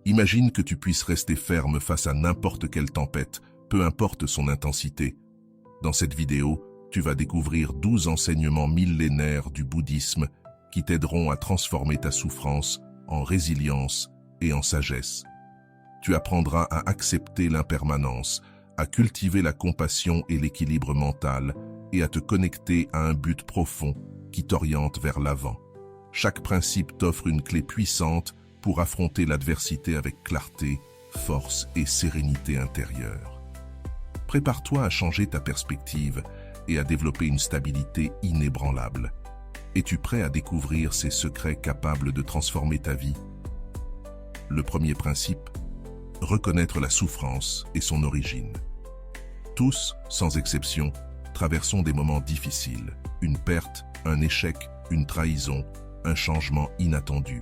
Imagine que tu puisses rester ferme face à n'importe quelle tempête, peu importe son intensité. Dans cette vidéo, tu vas découvrir 12 enseignements millénaires du bouddhisme qui t'aideront à transformer ta souffrance en résilience et en sagesse. Tu apprendras à accepter l'impermanence, à cultiver la compassion et l'équilibre mental et à te connecter à un but profond qui t'oriente vers l'avant. Chaque principe t'offre une clé puissante pour affronter l'adversité avec clarté, force et sérénité intérieure. Prépare-toi à changer ta perspective et à développer une stabilité inébranlable. Es-tu prêt à découvrir ces secrets capables de transformer ta vie? Le premier principe, reconnaître la souffrance et son origine. Tous, sans exception, traversons des moments difficiles, une perte, un échec, une trahison, un changement inattendu.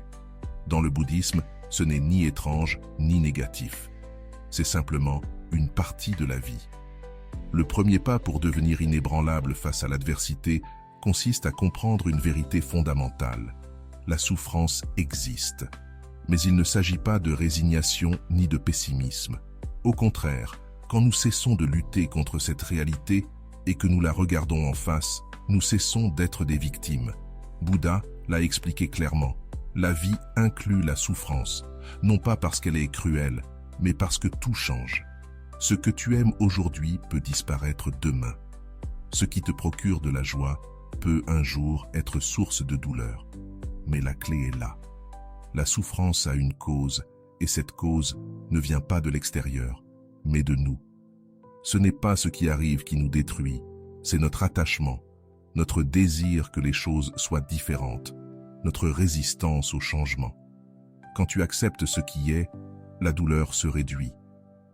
Dans le bouddhisme, ce n'est ni étrange ni négatif. C'est simplement une partie de la vie. Le premier pas pour devenir inébranlable face à l'adversité consiste à comprendre une vérité fondamentale. La souffrance existe. Mais il ne s'agit pas de résignation ni de pessimisme. Au contraire, quand nous cessons de lutter contre cette réalité et que nous la regardons en face, nous cessons d'être des victimes. Bouddha l'a expliqué clairement. La vie inclut la souffrance, non pas parce qu'elle est cruelle, mais parce que tout change. Ce que tu aimes aujourd'hui peut disparaître demain. Ce qui te procure de la joie peut un jour être source de douleur. Mais la clé est là. La souffrance a une cause, et cette cause ne vient pas de l'extérieur, mais de nous. Ce n'est pas ce qui arrive qui nous détruit, c'est notre attachement, notre désir que les choses soient différentes, notre résistance au changement. Quand tu acceptes ce qui est, la douleur se réduit.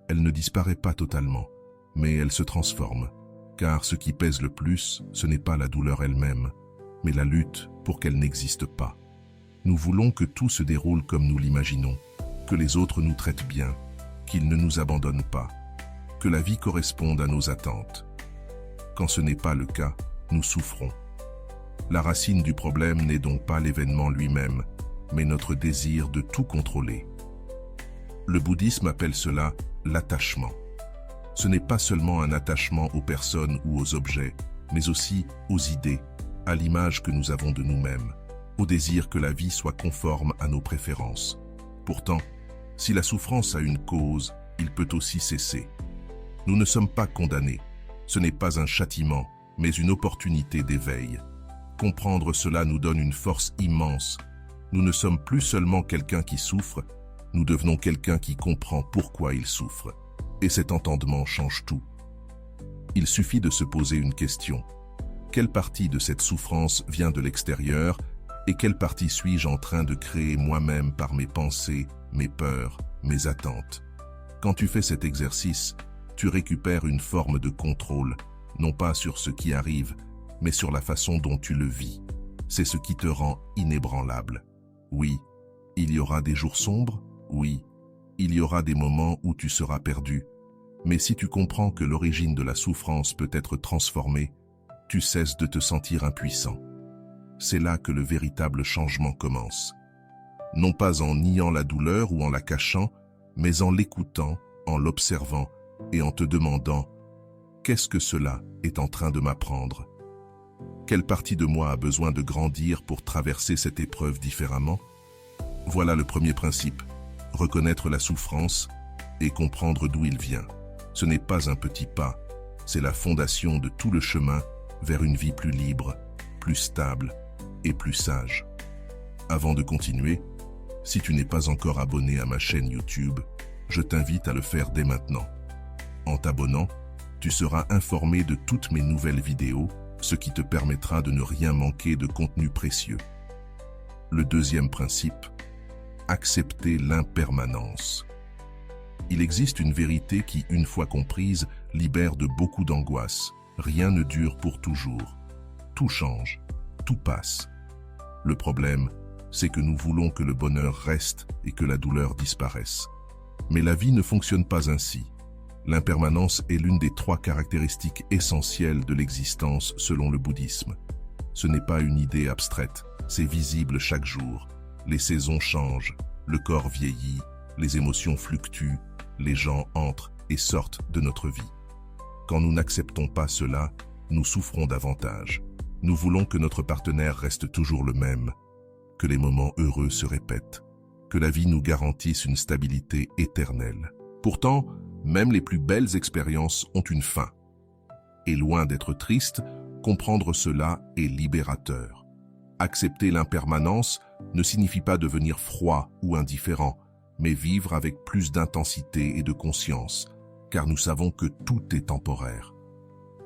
Elle ne disparaît pas totalement, mais elle se transforme, car ce qui pèse le plus, ce n'est pas la douleur elle-même, mais la lutte pour qu'elle n'existe pas. Nous voulons que tout se déroule comme nous l'imaginons, que les autres nous traitent bien, qu'ils ne nous abandonnent pas, que la vie corresponde à nos attentes. Quand ce n'est pas le cas, nous souffrons. La racine du problème n'est donc pas l'événement lui-même, mais notre désir de tout contrôler. Le bouddhisme appelle cela l'attachement. Ce n'est pas seulement un attachement aux personnes ou aux objets, mais aussi aux idées, à l'image que nous avons de nous-mêmes, au désir que la vie soit conforme à nos préférences. Pourtant, si la souffrance a une cause, il peut aussi cesser. Nous ne sommes pas condamnés. Ce n'est pas un châtiment, mais une opportunité d'éveil. Comprendre cela nous donne une force immense. Nous ne sommes plus seulement quelqu'un qui souffre, nous devenons quelqu'un qui comprend pourquoi il souffre. Et cet entendement change tout. Il suffit de se poser une question. Quelle partie de cette souffrance vient de l'extérieur et quelle partie suis-je en train de créer moi-même par mes pensées, mes peurs, mes attentes? Quand tu fais cet exercice, tu récupères une forme de contrôle, non pas sur ce qui arrive, mais sur la façon dont tu le vis. C'est ce qui te rend inébranlable. Oui, il y aura des jours sombres, oui, il y aura des moments où tu seras perdu. Mais si tu comprends que l'origine de la souffrance peut être transformée, tu cesses de te sentir impuissant. C'est là que le véritable changement commence. Non pas en niant la douleur ou en la cachant, mais en l'écoutant, en l'observant et en te demandant « Qu'est-ce que cela est en train de m'apprendre ?» Quelle partie de moi a besoin de grandir pour traverser cette épreuve différemment? Voilà le premier principe, reconnaître la souffrance et comprendre d'où il vient. Ce n'est pas un petit pas, c'est la fondation de tout le chemin vers une vie plus libre, plus stable et plus sage. Avant de continuer, si tu n'es pas encore abonné à ma chaîne YouTube, je t'invite à le faire dès maintenant. En t'abonnant, tu seras informé de toutes mes nouvelles vidéos, ce qui te permettra de ne rien manquer de contenu précieux. Le deuxième principe, accepter l'impermanence. Il existe une vérité qui, une fois comprise, libère de beaucoup d'angoisse. Rien ne dure pour toujours. Tout change, tout passe. Le problème, c'est que nous voulons que le bonheur reste et que la douleur disparaisse. Mais la vie ne fonctionne pas ainsi. L'impermanence est l'une des 3 caractéristiques essentielles de l'existence selon le bouddhisme. Ce n'est pas une idée abstraite, c'est visible chaque jour. Les saisons changent, le corps vieillit, les émotions fluctuent, les gens entrent et sortent de notre vie. Quand nous n'acceptons pas cela, nous souffrons davantage. Nous voulons que notre partenaire reste toujours le même, que les moments heureux se répètent, que la vie nous garantisse une stabilité éternelle. Pourtant, même les plus belles expériences ont une fin. Et loin d'être triste, comprendre cela est libérateur. Accepter l'impermanence ne signifie pas devenir froid ou indifférent, mais vivre avec plus d'intensité et de conscience, car nous savons que tout est temporaire.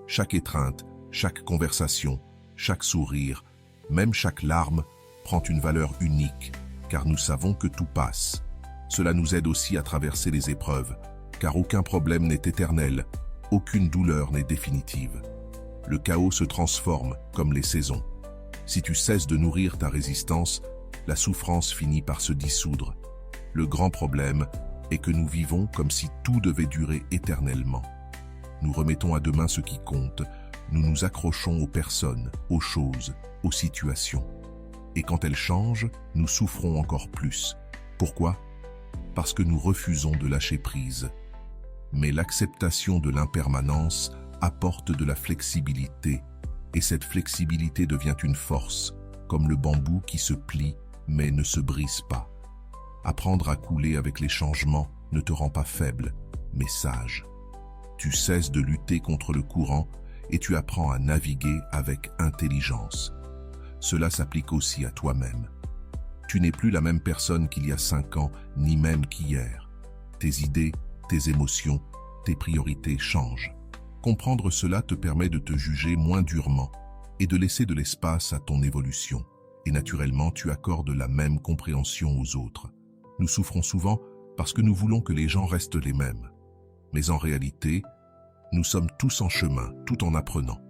Chaque étreinte, chaque conversation, chaque sourire, même chaque larme, prend une valeur unique, car nous savons que tout passe. Cela nous aide aussi à traverser les épreuves, car aucun problème n'est éternel, aucune douleur n'est définitive. Le chaos se transforme comme les saisons. Si tu cesses de nourrir ta résistance, la souffrance finit par se dissoudre. Le grand problème est que nous vivons comme si tout devait durer éternellement. Nous remettons à demain ce qui compte, nous nous accrochons aux personnes, aux choses, aux situations. Et quand elles changent, nous souffrons encore plus. Pourquoi? Parce que nous refusons de lâcher prise. Mais l'acceptation de l'impermanence apporte de la flexibilité, et cette flexibilité devient une force, comme le bambou qui se plie mais ne se brise pas. Apprendre à couler avec les changements ne te rend pas faible, mais sage. Tu cesses de lutter contre le courant et tu apprends à naviguer avec intelligence. Cela s'applique aussi à toi-même. Tu n'es plus la même personne qu'il y a 5 ans, ni même qu'hier. Tes idées, tes émotions, tes priorités changent. Comprendre cela te permet de te juger moins durement et de laisser de l'espace à ton évolution. Et naturellement, tu accordes la même compréhension aux autres. Nous souffrons souvent parce que nous voulons que les gens restent les mêmes. Mais en réalité, nous sommes tous en chemin, tout en apprenant.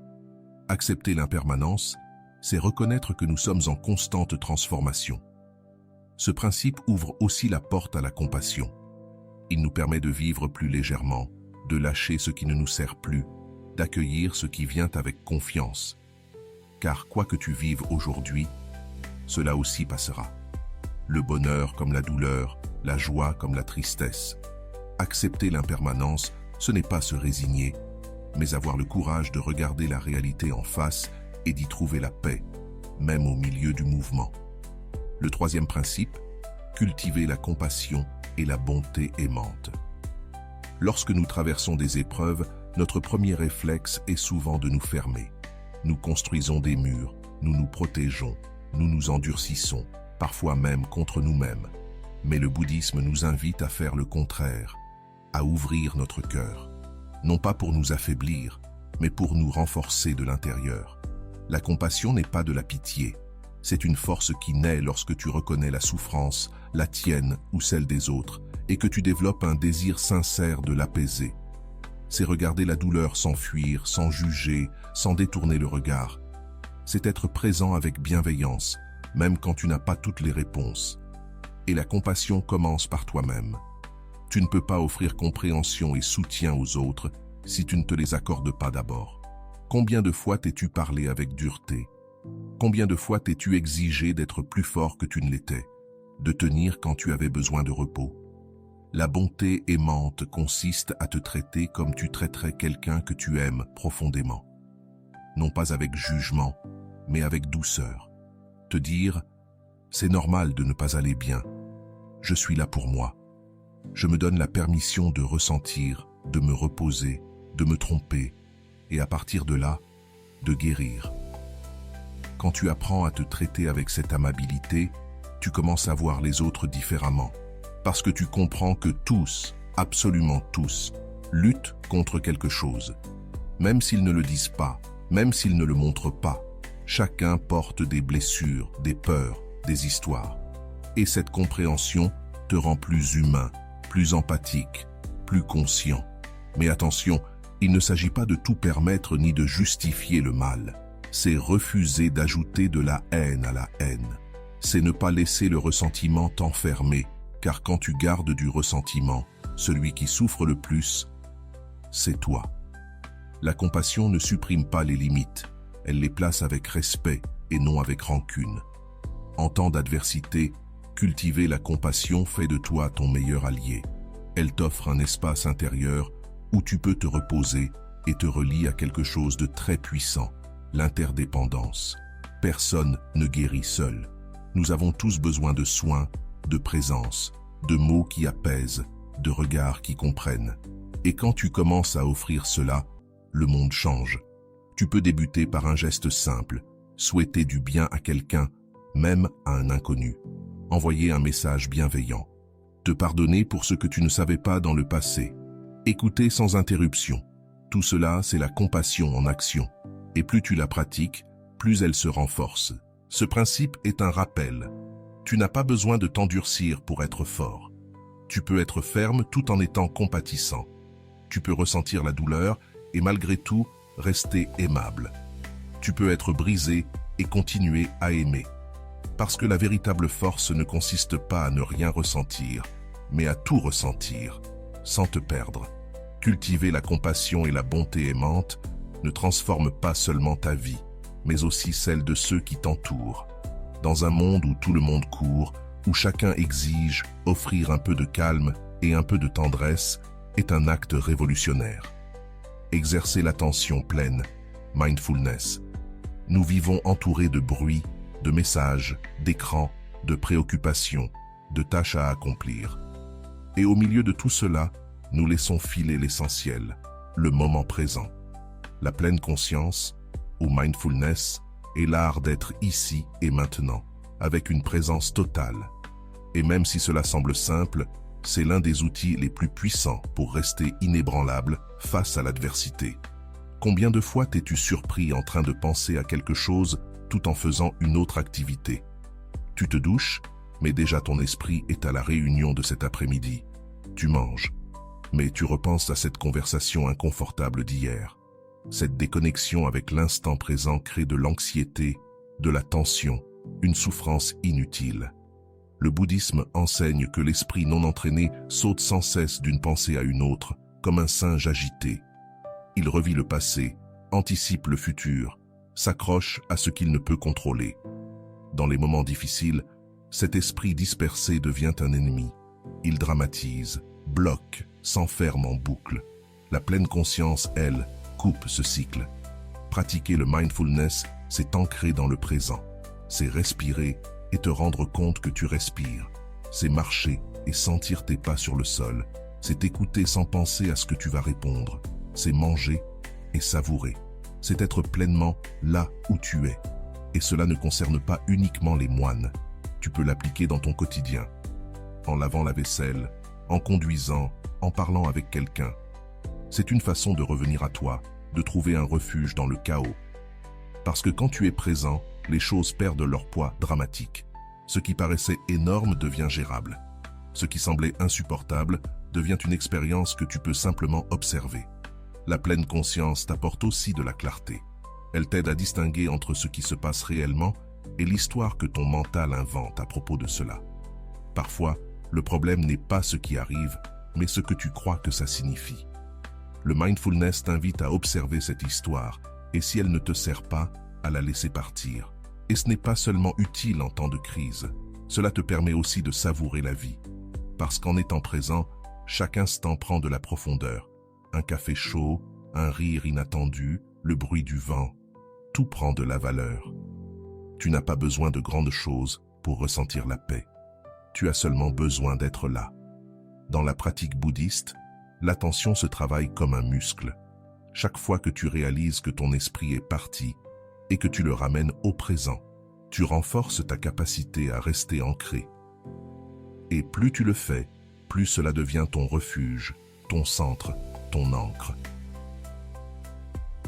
Accepter l'impermanence, c'est reconnaître que nous sommes en constante transformation. Ce principe ouvre aussi la porte à la compassion. Il nous permet de vivre plus légèrement, de lâcher ce qui ne nous sert plus, d'accueillir ce qui vient avec confiance. Car quoi que tu vives aujourd'hui, cela aussi passera. Le bonheur comme la douleur, la joie comme la tristesse. Accepter l'impermanence, ce n'est pas se résigner, mais avoir le courage de regarder la réalité en face et d'y trouver la paix, même au milieu du mouvement. Le troisième principe, cultiver la compassion et la bonté aimante. Lorsque nous traversons des épreuves, notre premier réflexe est souvent de nous fermer. Nous construisons des murs, nous nous protégeons, nous nous endurcissons, parfois même contre nous-mêmes. Mais le bouddhisme nous invite à faire le contraire, à ouvrir notre cœur. Non pas pour nous affaiblir, mais pour nous renforcer de l'intérieur. La compassion n'est pas de la pitié. C'est une force qui naît lorsque tu reconnais la souffrance, la tienne ou celle des autres, et que tu développes un désir sincère de l'apaiser. C'est regarder la douleur sans fuir, sans juger, sans détourner le regard. C'est être présent avec bienveillance, même quand tu n'as pas toutes les réponses. Et la compassion commence par toi-même. Tu ne peux pas offrir compréhension et soutien aux autres si tu ne te les accordes pas d'abord. Combien de fois t'es-tu parlé avec dureté? Combien de fois t'es-tu exigé d'être plus fort que tu ne l'étais, de tenir quand tu avais besoin de repos? La bonté aimante consiste à te traiter comme tu traiterais quelqu'un que tu aimes profondément. Non pas avec jugement, mais avec douceur. Te dire, c'est normal de ne pas aller bien. Je suis là pour moi. Je me donne la permission de ressentir, de me reposer, de me tromper, et à partir de là, de guérir. Quand tu apprends à te traiter avec cette amabilité, tu commences à voir les autres différemment. Parce que tu comprends que tous, absolument tous, luttent contre quelque chose. Même s'ils ne le disent pas, même s'ils ne le montrent pas, chacun porte des blessures, des peurs, des histoires. Et cette compréhension te rend plus humain, plus empathique, plus conscient. Mais attention, il ne s'agit pas de tout permettre ni de justifier le mal. C'est refuser d'ajouter de la haine à la haine. C'est ne pas laisser le ressentiment t'enfermer, car quand tu gardes du ressentiment, celui qui souffre le plus, c'est toi. La compassion ne supprime pas les limites, elle les place avec respect et non avec rancune. En temps d'adversité, Cultiver la compassion fait de toi ton meilleur allié. Elle t'offre un espace intérieur où tu peux te reposer et te relie à quelque chose de très puissant, l'interdépendance. Personne ne guérit seul. Nous avons tous besoin de soins, de présence, de mots qui apaisent, de regards qui comprennent. Et quand tu commences à offrir cela, le monde change. Tu peux débuter par un geste simple, souhaiter du bien à quelqu'un, même à un inconnu. Envoyer un message bienveillant. Te pardonner pour ce que tu ne savais pas dans le passé. Écouter sans interruption. Tout cela, c'est la compassion en action. Et plus tu la pratiques, plus elle se renforce. Ce principe est un rappel. Tu n'as pas besoin de t'endurcir pour être fort. Tu peux être ferme tout en étant compatissant. Tu peux ressentir la douleur et malgré tout, rester aimable. Tu peux être brisé et continuer à aimer. Parce que la véritable force ne consiste pas à ne rien ressentir, mais à tout ressentir, sans te perdre. Cultiver la compassion et la bonté aimante ne transforme pas seulement ta vie, mais aussi celle de ceux qui t'entourent. Dans un monde où tout le monde court, où chacun exige, offrir un peu de calme et un peu de tendresse est un acte révolutionnaire. Exercer l'attention pleine, mindfulness. Nous vivons entourés de bruit, de messages, d'écrans, de préoccupations, de tâches à accomplir. Et au milieu de tout cela, nous laissons filer l'essentiel, le moment présent. La pleine conscience, ou mindfulness, est l'art d'être ici et maintenant, avec une présence totale. Et même si cela semble simple, c'est l'un des outils les plus puissants pour rester inébranlable face à l'adversité. Combien de fois t'es-tu surpris en train de penser à quelque chose tout en faisant une autre activité? Tu te douches, mais déjà ton esprit est à la réunion de cet après-midi. Tu manges, mais tu repenses à cette conversation inconfortable d'hier. Cette déconnexion avec l'instant présent crée de l'anxiété, de la tension, une souffrance inutile. Le bouddhisme enseigne que l'esprit non entraîné saute sans cesse d'une pensée à une autre, comme un singe agité. Il revit le passé, anticipe le futur, s'accroche à ce qu'il ne peut contrôler. Dans les moments difficiles, cet esprit dispersé devient un ennemi. Il dramatise, bloque, s'enferme en boucle. La pleine conscience, elle, coupe ce cycle. Pratiquer le mindfulness, c'est ancrer dans le présent. C'est respirer et te rendre compte que tu respires. C'est marcher et sentir tes pas sur le sol. C'est écouter sans penser à ce que tu vas répondre. C'est manger et savourer. C'est être pleinement là où tu es. Et cela ne concerne pas uniquement les moines. Tu peux l'appliquer dans ton quotidien. En lavant la vaisselle, en conduisant, en parlant avec quelqu'un. C'est une façon de revenir à toi, de trouver un refuge dans le chaos. Parce que quand tu es présent, les choses perdent leur poids dramatique. Ce qui paraissait énorme devient gérable. Ce qui semblait insupportable devient une expérience que tu peux simplement observer. La pleine conscience t'apporte aussi de la clarté. Elle t'aide à distinguer entre ce qui se passe réellement et l'histoire que ton mental invente à propos de cela. Parfois, le problème n'est pas ce qui arrive, mais ce que tu crois que ça signifie. Le mindfulness t'invite à observer cette histoire, et si elle ne te sert pas, à la laisser partir. Et ce n'est pas seulement utile en temps de crise, cela te permet aussi de savourer la vie. Parce qu'en étant présent, chaque instant prend de la profondeur. Un café chaud, un rire inattendu, le bruit du vent, tout prend de la valeur. Tu n'as pas besoin de grandes choses pour ressentir la paix. Tu as seulement besoin d'être là. Dans la pratique bouddhiste, l'attention se travaille comme un muscle. Chaque fois que tu réalises que ton esprit est parti et que tu le ramènes au présent, tu renforces ta capacité à rester ancré. Et plus tu le fais, plus cela devient ton refuge, ton centre, ton ancre.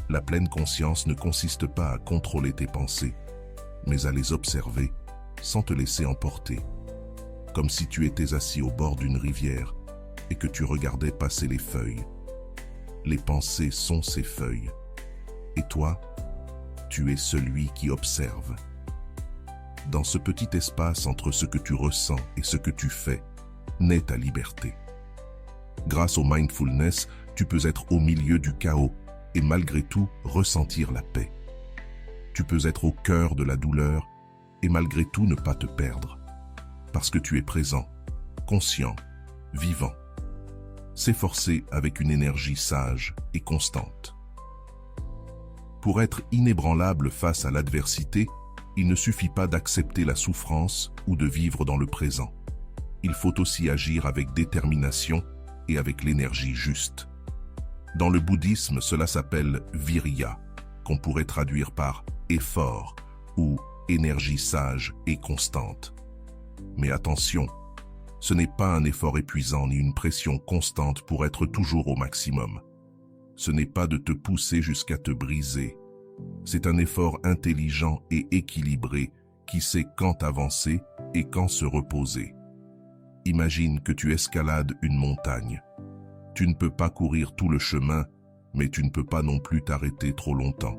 La pleine conscience ne consiste pas à contrôler tes pensées, mais à les observer sans te laisser emporter. Comme si tu étais assis au bord d'une rivière et que tu regardais passer les feuilles. Les pensées sont ces feuilles. Et toi, tu es celui qui observe. Dans ce petit espace entre ce que tu ressens et ce que tu fais, naît ta liberté. Grâce au mindfulness, tu peux être au milieu du chaos et malgré tout ressentir la paix. Tu peux être au cœur de la douleur et malgré tout ne pas te perdre. parce que tu es présent, conscient, vivant. S'efforcer avec une énergie sage et constante. Pour être inébranlable face à l'adversité, il ne suffit pas d'accepter la souffrance ou de vivre dans le présent. Il faut aussi agir avec détermination et avec l'énergie juste. Dans le bouddhisme, cela s'appelle virya, qu'on pourrait traduire par effort ou énergie sage et constante. Mais attention, ce n'est pas un effort épuisant ni une pression constante pour être toujours au maximum. Ce n'est pas de te pousser jusqu'à te briser. C'est un effort intelligent et équilibré qui sait quand avancer et quand se reposer. Imagine que tu escalades une montagne. Tu ne peux pas courir tout le chemin, mais tu ne peux pas non plus t'arrêter trop longtemps.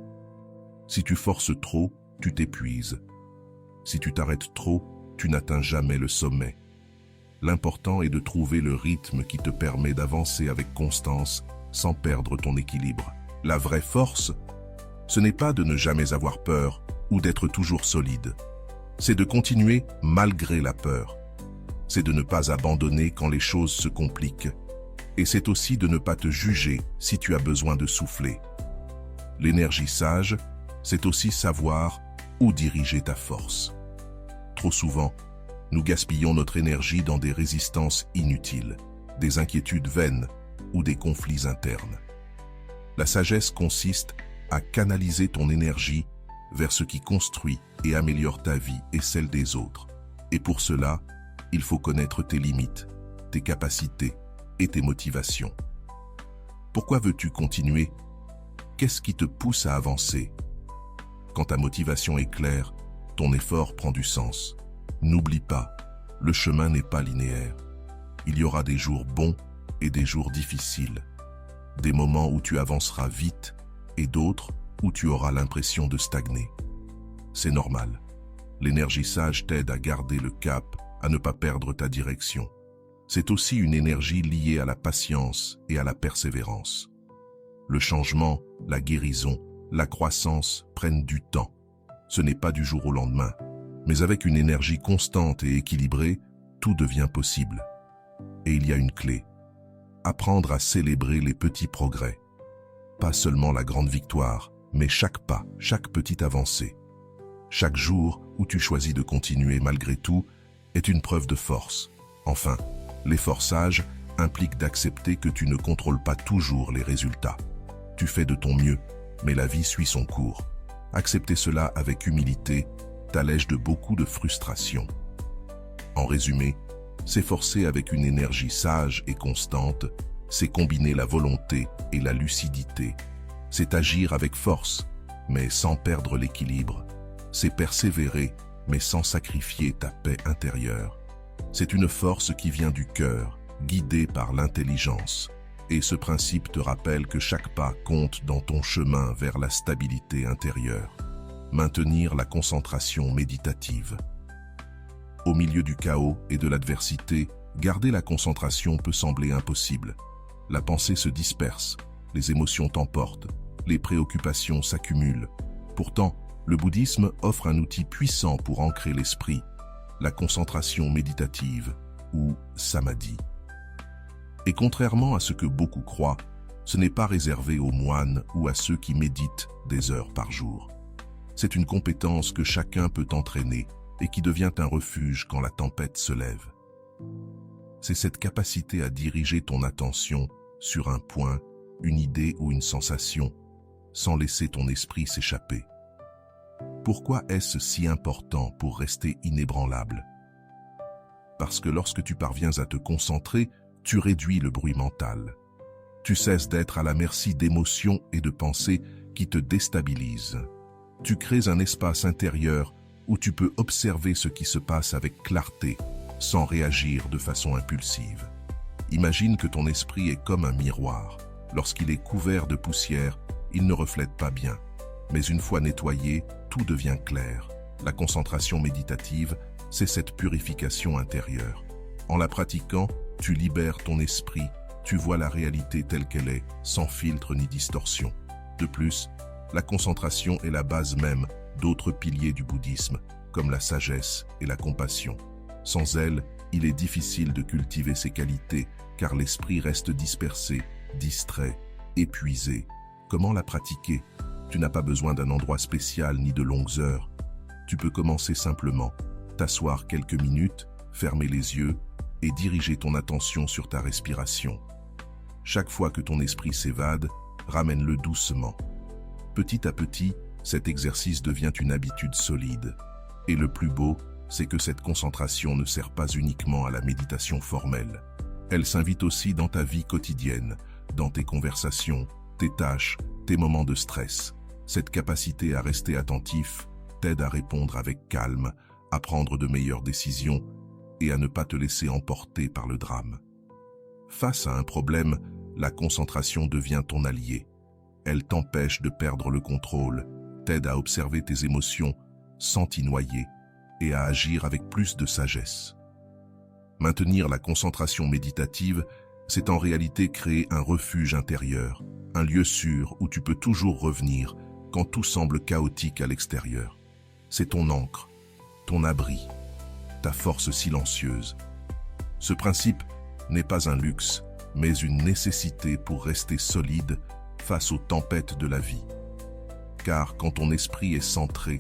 Si tu forces trop, tu t'épuises. Si tu t'arrêtes trop, tu n'atteins jamais le sommet. L'important est de trouver le rythme qui te permet d'avancer avec constance sans perdre ton équilibre. La vraie force, ce n'est pas de ne jamais avoir peur ou d'être toujours solide. C'est de continuer malgré la peur. C'est de ne pas abandonner quand les choses se compliquent. Et c'est aussi de ne pas te juger si tu as besoin de souffler. L'énergie sage, c'est aussi savoir où diriger ta force. Trop souvent, nous gaspillons notre énergie dans des résistances inutiles, des inquiétudes vaines ou des conflits internes. La sagesse consiste à canaliser ton énergie vers ce qui construit et améliore ta vie et celle des autres. Et pour cela, il faut connaître tes limites, tes capacités et tes motivations. Pourquoi veux-tu continuer? Qu'est-ce qui te pousse à avancer? Quand ta motivation est claire, ton effort prend du sens. N'oublie pas, le chemin n'est pas linéaire. Il y aura des jours bons et des jours difficiles. Des moments où tu avanceras vite et d'autres où tu auras l'impression de stagner. C'est normal. L'énergie sage t'aide à garder le cap, à ne pas perdre ta direction. C'est aussi une énergie liée à la patience et à la persévérance. Le changement, la guérison, la croissance prennent du temps. Ce n'est pas du jour au lendemain. Mais avec une énergie constante et équilibrée, tout devient possible. Et il y a une clé. Apprendre à célébrer les petits progrès. Pas seulement la grande victoire, mais chaque pas, chaque petite avancée. Chaque jour où tu choisis de continuer malgré tout est une preuve de force. Enfin, l'effort sage implique d'accepter que tu ne contrôles pas toujours les résultats. Tu fais de ton mieux, mais la vie suit son cours. Accepter cela avec humilité t'allège de beaucoup de frustration. En résumé, s'efforcer avec une énergie sage et constante, c'est combiner la volonté et la lucidité. C'est agir avec force, mais sans perdre l'équilibre. C'est persévérer, mais sans sacrifier ta paix intérieure. C'est une force qui vient du cœur, guidée par l'intelligence. Et ce principe te rappelle que chaque pas compte dans ton chemin vers la stabilité intérieure. Maintenir la concentration méditative. Au milieu du chaos et de l'adversité, garder la concentration peut sembler impossible. La pensée se disperse, les émotions t'emportent, les préoccupations s'accumulent. Pourtant, le bouddhisme offre un outil puissant pour ancrer l'esprit, la concentration méditative ou samadhi. Et contrairement à ce que beaucoup croient, ce n'est pas réservé aux moines ou à ceux qui méditent des heures par jour. C'est une compétence que chacun peut entraîner et qui devient un refuge quand la tempête se lève. C'est cette capacité à diriger ton attention sur un point, une idée ou une sensation, sans laisser ton esprit s'échapper. Pourquoi est-ce si important pour rester inébranlable? Parce que lorsque tu parviens à te concentrer, tu réduis le bruit mental. Tu cesses d'être à la merci d'émotions et de pensées qui te déstabilisent. Tu crées un espace intérieur où tu peux observer ce qui se passe avec clarté, sans réagir de façon impulsive. Imagine que ton esprit est comme un miroir. Lorsqu'il est couvert de poussière, il ne reflète pas bien. Mais une fois nettoyé, tout devient clair. La concentration méditative, c'est cette purification intérieure. En la pratiquant, tu libères ton esprit, tu vois la réalité telle qu'elle est, sans filtre ni distorsion. De plus, la concentration est la base même d'autres piliers du bouddhisme, comme la sagesse et la compassion. Sans elle, il est difficile de cultiver ses qualités, car l'esprit reste dispersé, distrait, épuisé. Comment la pratiquer? Tu n'as pas besoin d'un endroit spécial ni de longues heures. Tu peux commencer simplement, t'asseoir quelques minutes, fermer les yeux et diriger ton attention sur ta respiration. Chaque fois que ton esprit s'évade, ramène-le doucement. Petit à petit, cet exercice devient une habitude solide. Et le plus beau, c'est que cette concentration ne sert pas uniquement à la méditation formelle. Elle s'invite aussi dans ta vie quotidienne, dans tes conversations, tes tâches, tes moments de stress. Cette capacité à rester attentif t'aide à répondre avec calme, à prendre de meilleures décisions et à ne pas te laisser emporter par le drame. Face à un problème, la concentration devient ton allié. Elle t'empêche de perdre le contrôle, t'aide à observer tes émotions sans t'y noyer et à agir avec plus de sagesse. Maintenir la concentration méditative, c'est en réalité créer un refuge intérieur, un lieu sûr où tu peux toujours revenir quand tout semble chaotique à l'extérieur. C'est ton ancre, ton abri, ta force silencieuse. Ce principe n'est pas un luxe, mais une nécessité pour rester solide face aux tempêtes de la vie. Car quand ton esprit est centré,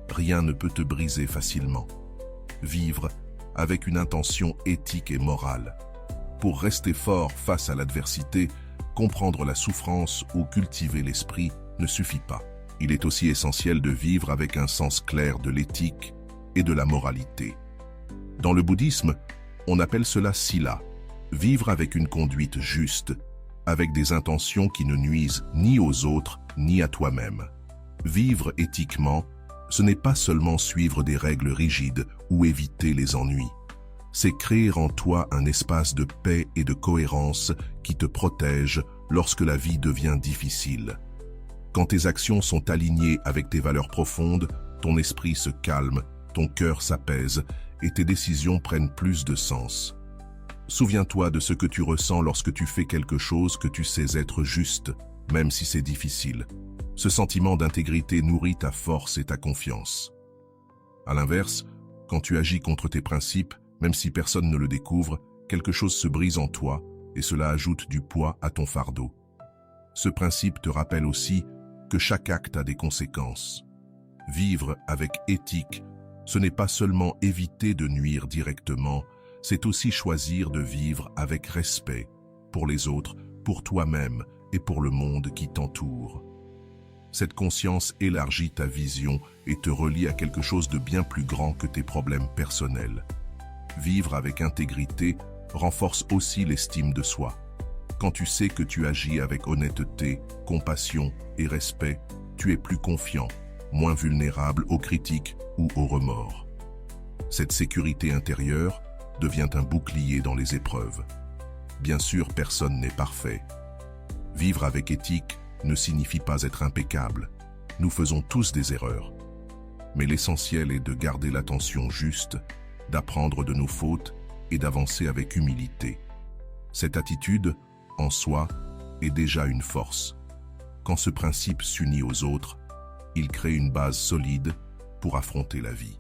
rien ne peut te briser facilement. Vivre avec une intention éthique et morale. Pour rester fort face à l'adversité, comprendre la souffrance ou cultiver l'esprit ne suffit pas. Il est aussi essentiel de vivre avec un sens clair de l'éthique et de la moralité. Dans le bouddhisme, on appelle cela sila, vivre avec une conduite juste, avec des intentions qui ne nuisent ni aux autres ni à toi-même. Vivre éthiquement, ce n'est pas seulement suivre des règles rigides ou éviter les ennuis. C'est créer en toi un espace de paix et de cohérence qui te protège lorsque la vie devient difficile. Quand tes actions sont alignées avec tes valeurs profondes, ton esprit se calme, ton cœur s'apaise et tes décisions prennent plus de sens. Souviens-toi de ce que tu ressens lorsque tu fais quelque chose que tu sais être juste, même si c'est difficile. Ce sentiment d'intégrité nourrit ta force et ta confiance. À l'inverse, quand tu agis contre tes principes, même si personne ne le découvre, quelque chose se brise en toi et cela ajoute du poids à ton fardeau. Ce principe te rappelle aussi que chaque acte a des conséquences. Vivre avec éthique, ce n'est pas seulement éviter de nuire directement, c'est aussi choisir de vivre avec respect pour les autres, pour toi-même et pour le monde qui t'entoure. Cette conscience élargit ta vision et te relie à quelque chose de bien plus grand que tes problèmes personnels. Vivre avec intégrité renforce aussi l'estime de soi. Quand tu sais que tu agis avec honnêteté, compassion et respect, tu es plus confiant, moins vulnérable aux critiques ou aux remords. Cette sécurité intérieure devient un bouclier dans les épreuves. Bien sûr, personne n'est parfait. Vivre avec éthique ne signifie pas être impeccable. Nous faisons tous des erreurs. Mais l'essentiel est de garder l'attention juste, d'apprendre de nos fautes et d'avancer avec humilité. Cette attitude, en soi, est déjà une force. Quand ce principe s'unit aux autres, il crée une base solide pour affronter la vie.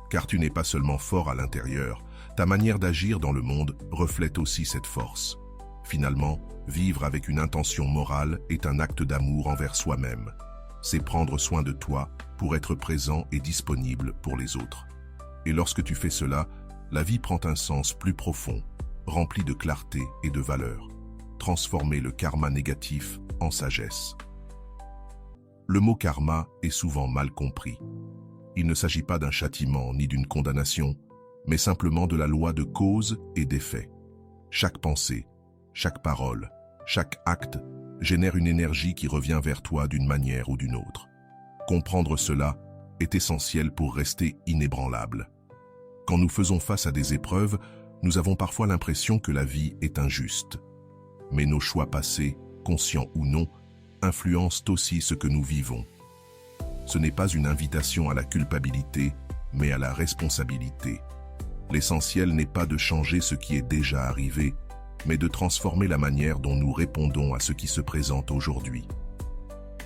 Car tu n'es pas seulement fort à l'intérieur, ta manière d'agir dans le monde reflète aussi cette force. Finalement, vivre avec une intention morale est un acte d'amour envers soi-même. C'est prendre soin de toi pour être présent et disponible pour les autres. Et lorsque tu fais cela, la vie prend un sens plus profond, rempli de clarté et de valeur. Transformer le karma négatif en sagesse. Le mot karma est souvent mal compris. Il ne s'agit pas d'un châtiment ni d'une condamnation, mais simplement de la loi de cause et d'effet. Chaque pensée, chaque parole, chaque acte génère une énergie qui revient vers toi d'une manière ou d'une autre. Comprendre cela est essentiel pour rester inébranlable. Quand nous faisons face à des épreuves, nous avons parfois l'impression que la vie est injuste. Mais nos choix passés, conscients ou non, influencent aussi ce que nous vivons. Ce n'est pas une invitation à la culpabilité, mais à la responsabilité. L'essentiel n'est pas de changer ce qui est déjà arrivé, mais de transformer la manière dont nous répondons à ce qui se présente aujourd'hui.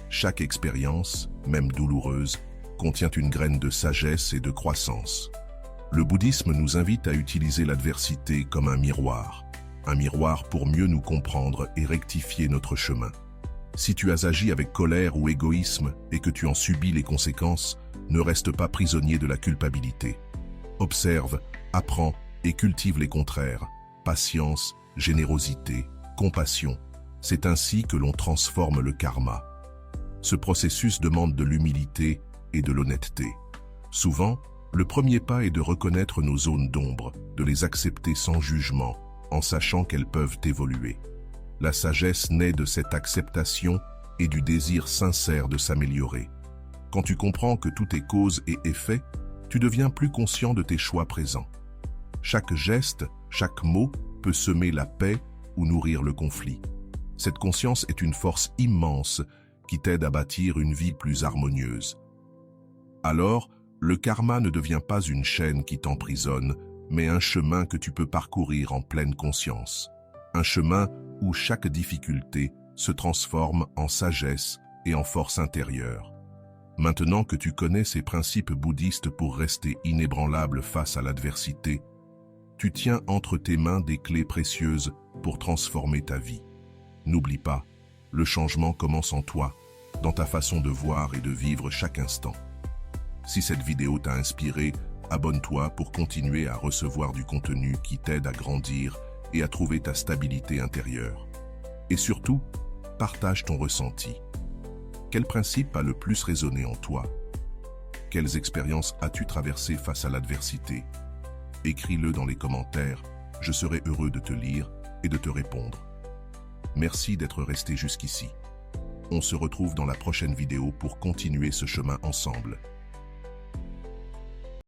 Chaque expérience, même douloureuse, contient une graine de sagesse et de croissance. Le bouddhisme nous invite à utiliser l'adversité comme un miroir pour mieux nous comprendre et rectifier notre chemin. Si tu as agi avec colère ou égoïsme et que tu en subis les conséquences, ne reste pas prisonnier de la culpabilité. Observe, apprends et cultive les contraires, patience, générosité, compassion. C'est ainsi que l'on transforme le karma. Ce processus demande de l'humilité et de l'honnêteté. Souvent, le premier pas est de reconnaître nos zones d'ombre, de les accepter sans jugement, en sachant qu'elles peuvent évoluer. La sagesse naît de cette acceptation et du désir sincère de s'améliorer. Quand tu comprends que tout est cause et effet, tu deviens plus conscient de tes choix présents. Chaque geste, chaque mot peut semer la paix ou nourrir le conflit. Cette conscience est une force immense qui t'aide à bâtir une vie plus harmonieuse. Alors, le karma ne devient pas une chaîne qui t'emprisonne, mais un chemin que tu peux parcourir en pleine conscience. Un chemin où chaque difficulté se transforme en sagesse et en force intérieure. Maintenant que tu connais ces principes bouddhistes pour rester inébranlable face à l'adversité, tu tiens entre tes mains des clés précieuses pour transformer ta vie. N'oublie pas, le changement commence en toi, dans ta façon de voir et de vivre chaque instant. Si cette vidéo t'a inspiré, abonne-toi pour continuer à recevoir du contenu qui t'aide à grandir et à trouver ta stabilité intérieure. Et surtout, partage ton ressenti. Quel principe a le plus résonné en toi? Quelles expériences as-tu traversées face à l'adversité? Écris-le dans les commentaires, je serai heureux de te lire et de te répondre. Merci d'être resté jusqu'ici. On se retrouve dans la prochaine vidéo pour continuer ce chemin ensemble.